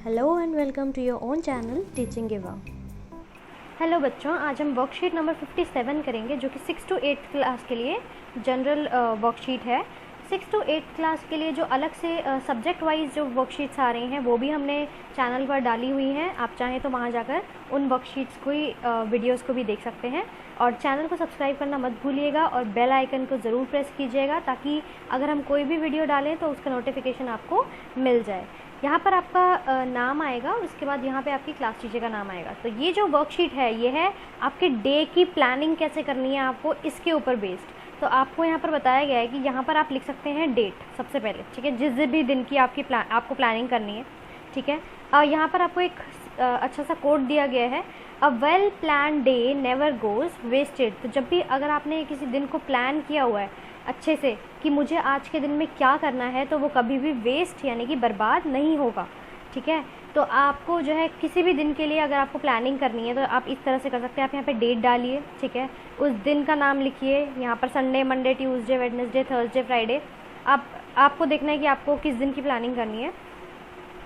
Hello and welcome to your own channel Teaching Giva. Hello बच्चों, आज हम worksheet number 57 करेंगे जो कि 6 to 8 क्लास के लिए जनरल वर्कशीट है। 6 to 8 क्लास के लिए जो अलग से सब्जेक्ट वाइज जो वर्कशीट्स आ रही हैं वो भी हमने चैनल पर डाली हुई हैं। आप चाहें तो वहाँ जाकर उन वर्कशीट्स को ही वीडियोस को भी देख सकते हैं। और चैनल को सब्सक्राइब करना मत भूलिएगा और बेल आइकन को ज़रूर प्रेस कीजिएगा ताकि अगर हम कोई भी वीडियो डालें तो उसका नोटिफिकेशन आपको मिल जाए। यहाँ पर आपका नाम आएगा, उसके बाद यहाँ पे आपकी क्लास टीचर का नाम आएगा। तो ये जो वर्कशीट है ये है आपके डे की प्लानिंग कैसे करनी है आपको, इसके ऊपर बेस्ड। तो आपको यहाँ पर बताया गया है कि यहाँ पर आप लिख सकते हैं डेट सबसे पहले, ठीक है, जिस भी दिन की आपको प्लानिंग करनी है, ठीक है। यहाँ पर आपको एक अच्छा सा कोड दिया गया है, a well plan day never goes wasted. तो जब भी अगर आपने किसी दिन को प्लान किया हुआ है अच्छे से कि मुझे आज के दिन में क्या करना है, तो वो कभी भी वेस्ट यानी कि बर्बाद नहीं होगा, ठीक है। तो आपको जो है किसी भी दिन के लिए अगर आपको प्लानिंग करनी है तो आप इस तरह से कर सकते हैं। आप यहाँ पे डेट डालिए, ठीक है, उस दिन का नाम लिखिए, यहाँ पर Sunday, Monday, Tuesday, Wednesday, Thursday, Friday. आपको देखना है कि आपको किस दिन की प्लानिंग करनी है।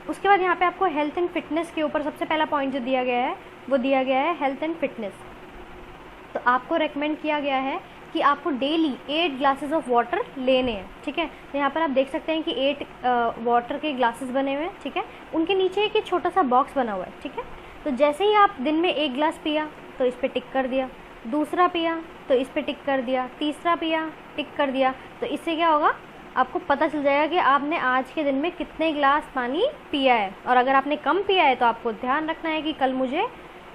उसके बाद यहाँ पे आपको हेल्थ एंड फिटनेस के ऊपर सबसे पहला पॉइंट जो दिया गया है वो दिया गया है हेल्थ एंड फिटनेस। तो आपको रेकमेंड किया गया है कि आपको डेली 8 ग्लासेस ऑफ वाटर लेने हैं, ठीक है। तो यहाँ पर आप देख सकते हैं कि 8 वाटर के ग्लासेस बने हुए हैं, ठीक है। उनके नीचे एक छोटा सा बॉक्स बना हुआ है, ठीक है। तो जैसे ही आप दिन में 1 ग्लास पिया तो इस पर टिक कर दिया, दूसरा पिया तो इस पर टिक कर दिया, तीसरा पिया टिक कर दिया। तो इससे क्या होगा, आपको पता चल जाएगा कि आपने आज के दिन में कितने ग्लास पानी पिया है। और अगर आपने कम पिया है तो आपको ध्यान रखना है कि कल मुझे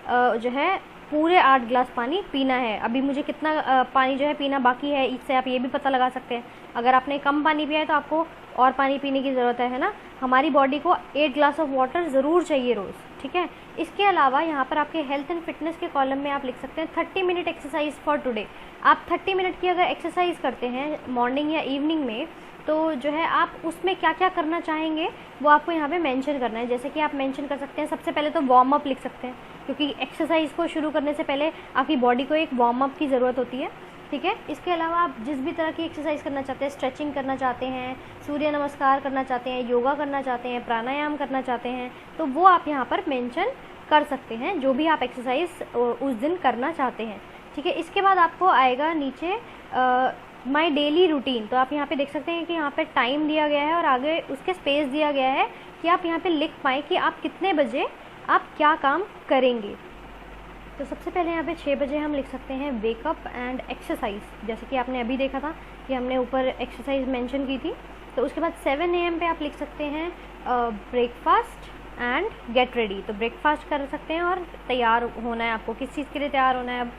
जो है पूरे 8 ग्लास पानी पीना है। अभी मुझे कितना पानी जो है पीना बाकी है, इससे आप ये भी पता लगा सकते हैं। अगर आपने कम पानी पिया है तो आपको और पानी पीने की ज़रूरत है ना। हमारी बॉडी को 8 ग्लास ऑफ वाटर ज़रूर चाहिए रोज़, ठीक है। इसके अलावा यहाँ पर आपके हेल्थ एंड फिटनेस के कॉलम में आप लिख सकते हैं 30 मिनट एक्सरसाइज फॉर टुडे। आप 30 मिनट की अगर एक्सरसाइज करते हैं मॉर्निंग या इवनिंग में तो जो है आप उसमें क्या क्या करना चाहेंगे वो आपको यहाँ पे मेंशन करना है। जैसे कि आप मेंशन कर सकते हैं, सबसे पहले तो वार्म अप लिख सकते हैं, क्योंकि एक्सरसाइज को शुरू करने से पहले आपकी बॉडी को एक वार्म अप की ज़रूरत होती है, ठीक है। इसके अलावा आप जिस भी तरह की एक्सरसाइज करना चाहते हैं, स्ट्रेचिंग करना चाहते हैं, सूर्य नमस्कार करना चाहते हैं, योगा करना चाहते हैं, प्राणायाम करना चाहते हैं, तो वो आप यहाँ पर मेंशन कर सकते हैं, जो भी आप एक्सरसाइज उस दिन करना चाहते हैं, ठीक है। इसके बाद आपको आएगा नीचे माई डेली रूटीन। तो आप यहाँ पे देख सकते हैं कि यहाँ पे टाइम दिया गया है और आगे उसके स्पेस दिया गया है कि आप यहाँ पे लिख पाएँ कि आप कितने बजे आप क्या काम करेंगे। तो सबसे पहले यहाँ पे 6 बजे हम लिख सकते हैं वेकअप एंड एक्सरसाइज, जैसे कि आपने अभी देखा था कि हमने ऊपर एक्सरसाइज मेंशन की थी। तो उसके बाद 7 AM पे आप लिख सकते हैं ब्रेकफास्ट एंड गेट रेडी। तो ब्रेकफास्ट कर सकते हैं और तैयार होना है आपको। किस चीज़ के लिए तैयार होना है, अब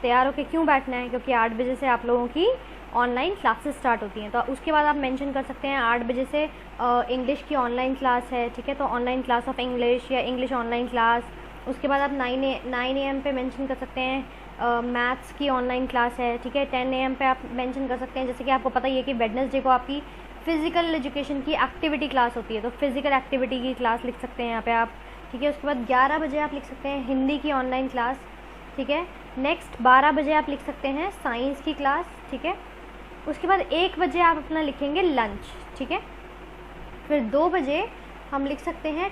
तैयार होकर क्यों बैठना है, क्योंकि 8 बजे से आप लोगों की ऑनलाइन क्लासेस स्टार्ट होती हैं। तो उसके बाद आप मेंशन कर सकते हैं 8 बजे से इंग्लिश की ऑनलाइन क्लास है, ठीक है। तो ऑनलाइन क्लास ऑफ इंग्लिश या इंग्लिश ऑनलाइन क्लास। उसके बाद आप 9 AM पे मेंशन कर सकते हैं मैथ्स की ऑनलाइन क्लास है, ठीक है। 10 AM पे आप मेंशन कर सकते हैं, जैसे कि आपको पता ही है कि वेडनेसडे को आपकी फ़िज़िकल एजुकेशन की एक्टिविटी क्लास होती है, तो फिज़िकल एक्टिविटी की क्लास लिख सकते हैं यहाँ पे आप, ठीक है। उसके बाद 11 बजे आप लिख सकते हैं हिंदी की ऑनलाइन क्लास, ठीक है। नेक्स्ट 12 बजे आप लिख सकते हैं साइंस की क्लास, ठीक है। उसके बाद 1 बजे आप अपना लिखेंगे लंच, ठीक है। फिर 2 बजे हम लिख सकते हैं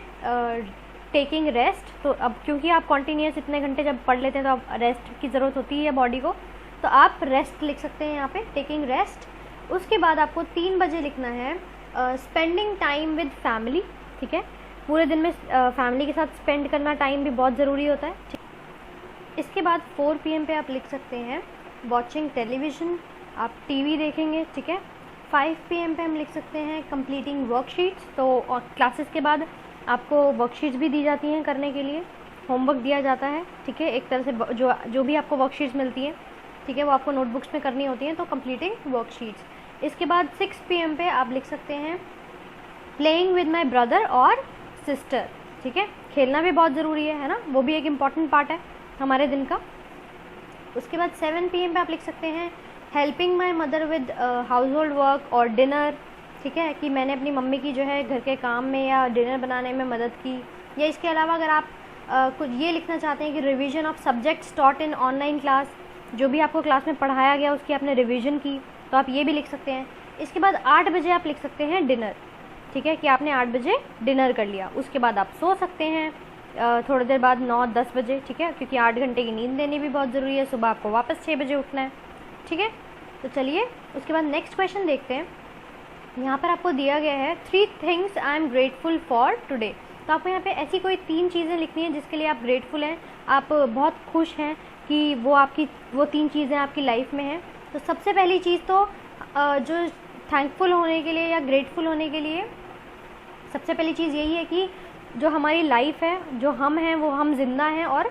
टेकिंग रेस्ट। तो अब क्योंकि आप कॉन्टीन्यूस इतने घंटे जब पढ़ लेते हैं तो अब रेस्ट की ज़रूरत होती है बॉडी को, तो आप रेस्ट लिख सकते हैं यहाँ पे, टेकिंग रेस्ट। उसके बाद आपको 3 बजे लिखना है स्पेंडिंग टाइम विद फैमिली, ठीक है। पूरे दिन में फैमिली के साथ स्पेंड करना टाइम भी बहुत ज़रूरी होता है, ठीक। इसके बाद 4 PM पे आप लिख सकते हैं वॉचिंग टेलीविज़न, आप टीवी देखेंगे, ठीक है। 5 PM पे हम लिख सकते हैं कंप्लीटिंग वर्कशीट्स। तो और क्लासेस के बाद आपको वर्कशीट्स भी दी जाती हैं करने के लिए, होमवर्क दिया जाता है, ठीक है। एक तरह से जो भी आपको वर्कशीट्स मिलती हैं, ठीक है, वो आपको नोटबुक्स में करनी होती हैं, तो कंप्लीटिंग वर्कशीट्स। इसके बाद 6 PM पे आप लिख सकते हैं प्लेइंग विद माई ब्रदर और सिस्टर, ठीक है। खेलना भी बहुत ज़रूरी है ना, वो भी एक इम्पॉर्टेंट पार्ट है हमारे दिन का। उसके बाद 7 PM पे आप लिख सकते हैं helping my mother with house hold work और डिनर, ठीक है, कि मैंने अपनी मम्मी की जो है घर के काम में या डिनर बनाने में मदद की। या इसके अलावा अगर आप कुछ ये लिखना चाहते हैं कि revision of subjects taught in online class, जो भी आपको क्लास में पढ़ाया गया उसकी आपने रिवीजन की, तो आप ये भी लिख सकते हैं। इसके बाद 8 बजे आप लिख सकते हैं डिनर, ठीक है, कि आपने 8 बजे डिनर कर लिया, उसके बाद आप सो सकते हैं थोड़ी देर बाद 9-10 बजे, ठीक है, क्योंकि 8 घंटे की नींद लेनी भी बहुत ज़रूरी है, सुबह आपको वापस 6 बजे उठना है, ठीक है। तो चलिए उसके बाद नेक्स्ट क्वेश्चन देखते हैं। यहाँ पर आपको दिया गया है 3 things I am grateful for today. तो आपको यहाँ पे ऐसी कोई 3 चीज़ें लिखनी है जिसके लिए आप ग्रेटफुल हैं, आप बहुत खुश हैं कि वो 3 चीज़ें आपकी लाइफ में हैं। तो सबसे पहली चीज़ तो जो थैंकफुल होने के लिए या ग्रेटफुल होने के लिए सबसे पहली चीज़ यही है कि जो हमारी लाइफ है, जो हम हैं, वो हम जिंदा हैं और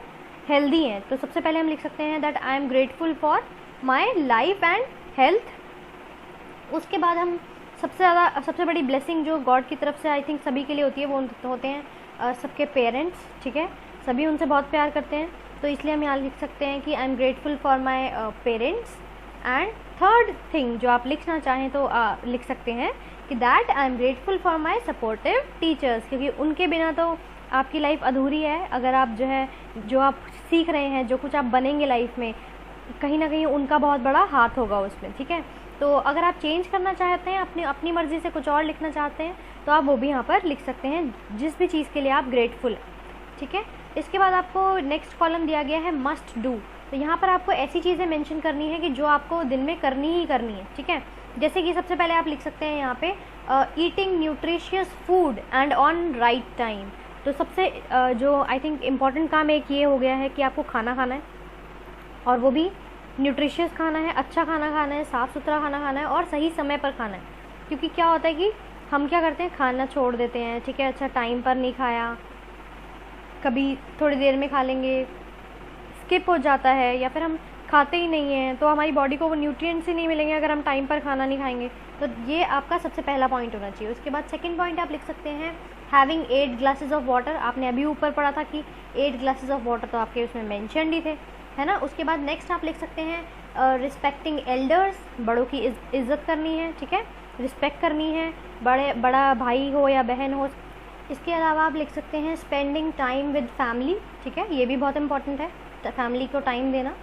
हेल्दी हैं। तो सबसे पहले हम लिख सकते हैं that I am grateful for my life and health. उसके बाद हम सबसे बड़ी ब्लेसिंग जो गॉड की तरफ से आई थिंक सभी के लिए होती है, वो होते हैं सबके पेरेंट्स, ठीक है, सभी उनसे बहुत प्यार करते हैं। तो इसलिए हम यहाँ लिख सकते हैं कि I am grateful for my parents. And third thing जो आप लिखना चाहें तो लिख सकते हैं कि that I am grateful for my supportive teachers, क्योंकि उनके बिना तो आपकी लाइफ अधूरी है। अगर आप जो आप सीख रहे हैं, जो कुछ आप बनेंगे लाइफ में, कहीं ना कहीं उनका बहुत बड़ा हाथ होगा उसमें, ठीक है। तो अगर आप चेंज करना चाहते हैं, अपनी मर्ज़ी से कुछ और लिखना चाहते हैं, तो आप वो भी यहाँ पर लिख सकते हैं जिस भी चीज़ के लिए आप ग्रेटफुल हैं, ठीक है। इसके बाद आपको नेक्स्ट कॉलम दिया गया है मस्ट डू। तो यहाँ पर आपको ऐसी चीज़ें मेंशन करनी है कि जो आपको दिन में करनी ही करनी है, ठीक है। जैसे कि सबसे पहले आप लिख सकते हैं यहाँ पे eating nutritious food and on right time. तो सबसे जो आई थिंक इम्पॉर्टेंट काम एक ये हो गया है कि आपको खाना खाना है, और वो भी न्यूट्रिशियस खाना है, अच्छा खाना खाना है, साफ़ सुथरा खाना खाना है और सही समय पर खाना है। क्योंकि क्या होता है कि हम क्या करते हैं, खाना छोड़ देते हैं, ठीक है, अच्छा टाइम पर नहीं खाया, कभी थोड़ी देर में खा लेंगे, स्किप हो जाता है, या फिर हम खाते ही नहीं हैं, तो हमारी बॉडी को वो न्यूट्रिएंट्स ही नहीं मिलेंगे अगर हम टाइम पर खाना नहीं खाएंगे। तो ये आपका सबसे पहला पॉइंट होना चाहिए। उसके बाद सेकंड पॉइंट आप लिख सकते हैं हैविंग 8 ग्लासेस ऑफ वाटर। आपने अभी ऊपर पढ़ा था कि 8 ग्लासेस ऑफ वाटर तो आपके उसमें मैंशनड ही थे, है ना। उसके बाद नेक्स्ट आप लिख सकते हैं रिस्पेक्टिंग एल्डर्स, बड़ों की इज़्ज़त करनी है, ठीक है, रिस्पेक्ट करनी है, बड़ा भाई हो या बहन हो। इसके अलावा आप लिख सकते हैं स्पेंडिंग टाइम विद फैमिली, ठीक है, ये भी बहुत इंपॉर्टेंट है, फैमिली को टाइम देना,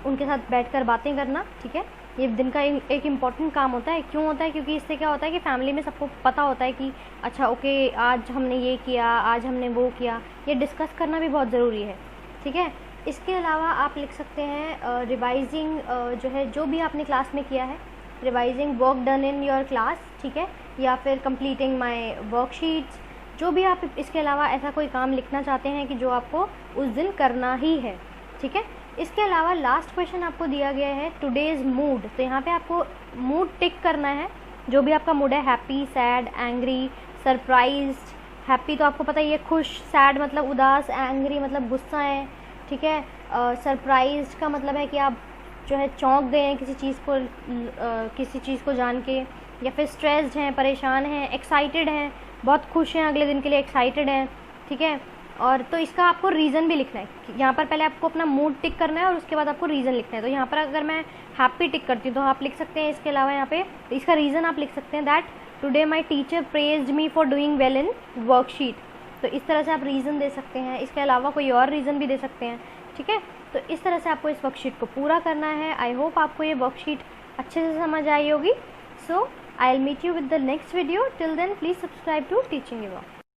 उनके साथ बैठकर बातें करना, ठीक है। ये दिन का एक इम्पॉर्टेंट काम होता है। क्यों होता है? क्योंकि इससे क्या होता है कि फैमिली में सबको पता होता है कि अच्छा ओके आज हमने ये किया, आज हमने वो किया, ये डिस्कस करना भी बहुत ज़रूरी है, ठीक है। इसके अलावा आप लिख सकते हैं रिवाइजिंग जो है, जो भी आपने क्लास में किया है, revising work done in your class, ठीक है, या फिर कंप्लीटिंग माय वर्कशीट्स, जो भी आप इसके अलावा ऐसा कोई काम लिखना चाहते हैं कि जो आपको उस दिन करना ही है, ठीक है। इसके अलावा लास्ट क्वेश्चन आपको दिया गया है टुडेज़ मूड। तो यहाँ पे आपको मूड टिक करना है, जो भी आपका मूड है, happy, sad, angry, surprised. Happy तो आपको पता ही है, खुश, सैड मतलब उदास, एंग्री मतलब गुस्सा है, ठीक है। सरप्राइज्ड का मतलब है कि आप जो है चौंक गए हैं किसी चीज़ को जान के, या फिर स्ट्रेस्ड हैं, परेशान हैं, एक्साइटेड हैं, बहुत खुश हैं, अगले दिन के लिए एक्साइटेड हैं, ठीक है। और तो इसका आपको रीज़न भी लिखना है। यहाँ पर पहले आपको अपना मूड टिक करना है और उसके बाद आपको रीज़न लिखना है। तो यहाँ पर अगर मैं हैप्पी टिक करती हूँ तो आप लिख सकते हैं, इसके अलावा यहाँ पे इसका रीज़न आप लिख सकते हैं that today my teacher praised me for doing well in worksheet. तो इस तरह से आप रीज़न दे सकते हैं। इसके अलावा कोई और रीज़न भी दे सकते हैं, ठीक है। तो इस तरह से आपको इस वर्कशीट को पूरा करना है। आई होप आपको ये वर्कशीट अच्छे से समझ आई होगी। So I will meet you with the next video. Till then please subscribe to Teaching गिवा।